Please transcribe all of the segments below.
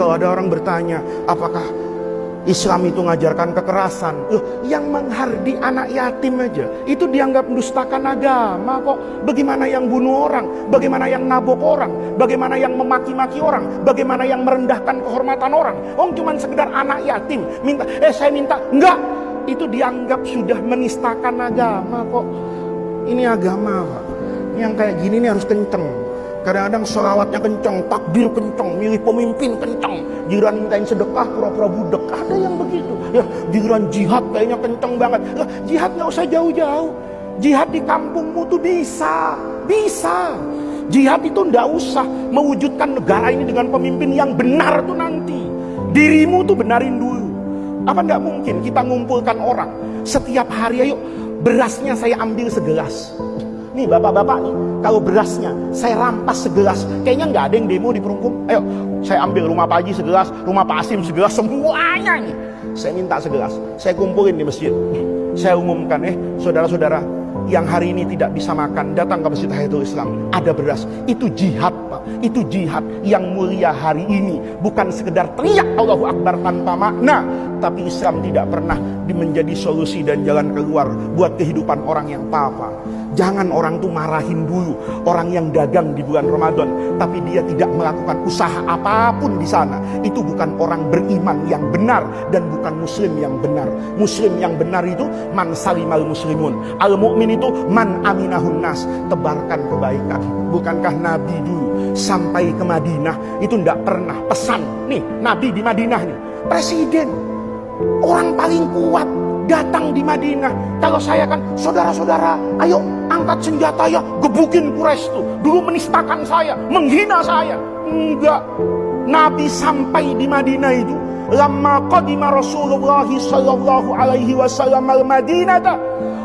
kalau ada orang bertanya, apakah Islam itu ngajarkan kekerasan? Loh, yang menghardi anak yatim aja itu dianggap mendustakan agama kok. Bagaimana yang bunuh orang? Bagaimana yang nabok orang? Bagaimana yang memaki-maki orang? Bagaimana yang merendahkan kehormatan orang? Cuman sekedar anak yatim saya minta, enggak. Itu dianggap sudah menistakan agama kok. Ini agama, Pak. Yang kayak gini nih harus kenceng. Kadang-kadang sholawatnya kenceng, takbir kenceng, milih pemimpin kenceng, giliran mintain sedekah pura-pura budek. Ada yang begitu ya, giliran jihad kayaknya kenceng banget. Jihad gak usah jauh-jauh, jihad di kampungmu tuh bisa. Jihad itu ndak usah mewujudkan negara ini dengan pemimpin yang benar tuh nanti. Dirimu tuh benarin dulu. Apa nggak mungkin kita ngumpulkan orang setiap hari, ayo berasnya saya ambil segelas. Nih bapak-bapak nih, kalau berasnya saya rampas segelas, kayaknya nggak ada yang demo di Perungkum. Ayo, saya ambil rumah Pak Haji segelas, rumah Pak Asim segelas, semuanya nih. Saya minta segelas, saya kumpulin di masjid. Saya umumkan, saudara-saudara yang hari ini tidak bisa makan, datang ke Masjid Hayatul Islam. Ada beras, itu jihad Pak. Itu jihad yang mulia hari ini. Bukan sekedar teriak Allahu Akbar tanpa makna. Tapi Islam tidak pernah menjadi solusi dan jalan keluar buat kehidupan orang yang papa. Jangan orang tuh marahin dulu orang yang dagang di bulan Ramadan, tapi dia tidak melakukan usaha apapun di sana. Itu bukan orang beriman yang benar dan bukan muslim yang benar. Muslim yang benar itu man salimal muslimun. Al mukmin itu man aminahun nas. Tebarkan kebaikan. Bukankah Nabi dulu sampai ke Madinah itu tidak pernah pesan? Nih Nabi di Madinah nih, presiden, orang paling kuat datang di Madinah. Kalau saya kan, saudara-saudara, ayo angkat senjata ya, gebukin Quraisy tuh. Dulu menistakan saya, menghina saya. Enggak. Nabi sampai di Madinah itu, lamma qadima Rasulullah sallallahu alaihi wasallam al-Madinata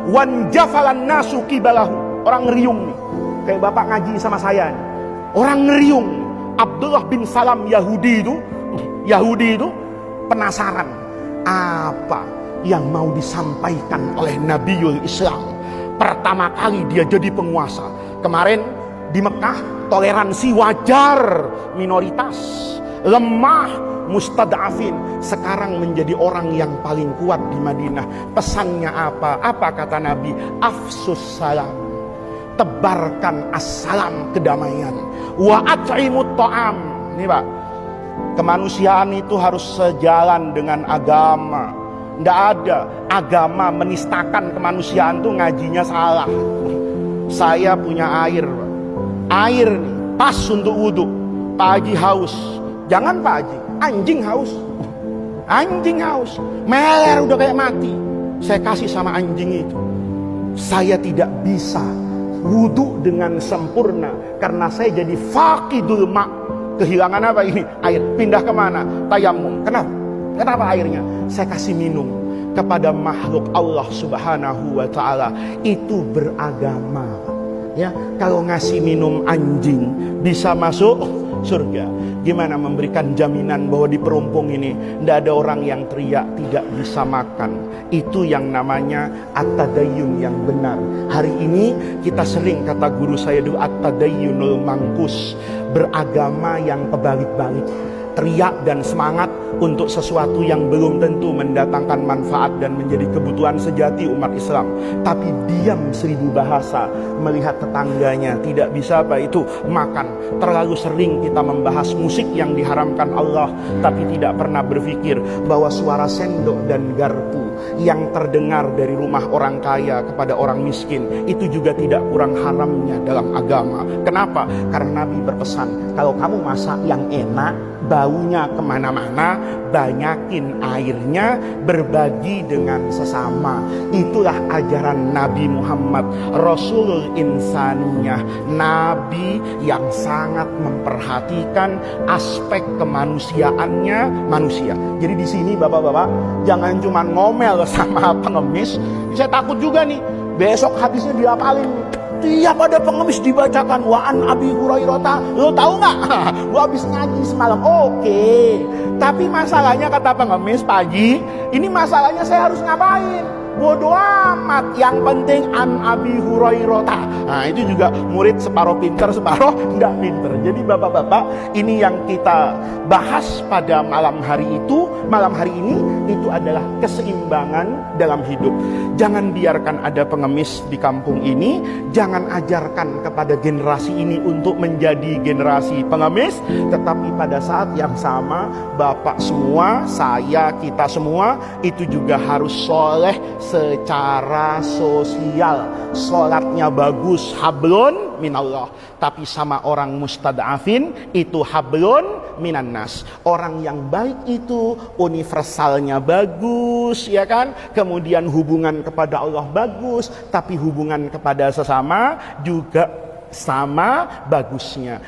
wan jafalan nasu qibalahu. Orang ngeriung nih. Kayak bapak ngaji sama saya nih. Orang ngeriung. Abdullah bin Salam Yahudi itu penasaran apa yang mau disampaikan oleh Nabiul Islam. Pertama kali dia jadi penguasa. Kemarin di Mekah toleransi wajar, minoritas, lemah, mustadafin. Sekarang menjadi orang yang paling kuat di Madinah. Pesannya apa? Apa kata Nabi? Afsus salam. Tebarkan assalam, kedamaian. Wa at'imut ta'am. Ini Pak, kemanusiaan itu harus sejalan dengan agama. Tidak ada agama menistakan kemanusiaan tuh ngajinya salah. Saya punya air, air nih pas untuk wudhu. Pak Haji haus, jangan Pak Haji, anjing haus, anjing haus, meler udah kayak mati. Saya kasih sama anjing itu. Saya tidak bisa wudhu dengan sempurna karena saya jadi faqidul ma'. Kehilangan apa ini? Air. Pindah kemana? Tayamum. Kenapa airnya? Saya kasih minum kepada makhluk Allah Subhanahu wa ta'ala. Itu beragama. Ya, kalau ngasih minum anjing bisa masuk surga. Gimana memberikan jaminan bahwa di Perumpung ini tidak ada orang yang teriak tidak bisa makan? Itu yang namanya at-tadayyun yang benar. Hari ini kita sering, kata guru saya dulu, at-tadayyunul mangkus. Beragama yang kebalik-balik. Teriak dan semangat untuk sesuatu yang belum tentu mendatangkan manfaat dan menjadi kebutuhan sejati umat Islam. Tapi diam 1000 bahasa melihat tetangganya tidak bisa makan. Terlalu sering kita membahas musik yang diharamkan Allah, tapi tidak pernah berpikir bahwa suara sendok dan garpu yang terdengar dari rumah orang kaya kepada orang miskin itu juga tidak kurang haramnya dalam agama. Kenapa? Karena Nabi berpesan, kalau kamu masak yang enak, baunya kemana-mana, banyakin airnya, berbagi dengan sesama. Itulah ajaran Nabi Muhammad, Rasulul Insaniyah, Nabi yang sangat memperhatikan aspek kemanusiaannya manusia. Jadi di sini bapak-bapak jangan cuma ngomel sama pengemis. Saya takut juga nih besok hadisnya diapalin. Tiap ada pengemis dibacakan waan Abi Hurairah. Lo tahu nggak? Gua habis ngaji semalam. Oke. Tapi masalahnya kata pengemis, Pak Haji, ini masalahnya saya harus ngapain? bodo amat, yang penting an Abi Hurairah. Nah itu juga murid separuh pinter separuh nggak pinter. Jadi bapak-bapak, ini yang kita bahas pada malam hari ini itu adalah keseimbangan dalam hidup. Jangan biarkan ada pengemis di kampung ini, jangan ajarkan kepada generasi ini untuk menjadi generasi pengemis, tetapi pada saat yang sama bapak semua, saya, kita semua itu juga harus soleh secara sosial. Sholatnya bagus, hablun minallah, tapi sama orang mustadafin itu hablun minannas. Orang yang baik itu universalnya bagus, ya kan? Kemudian hubungan kepada Allah bagus, tapi hubungan kepada sesama juga sama bagusnya.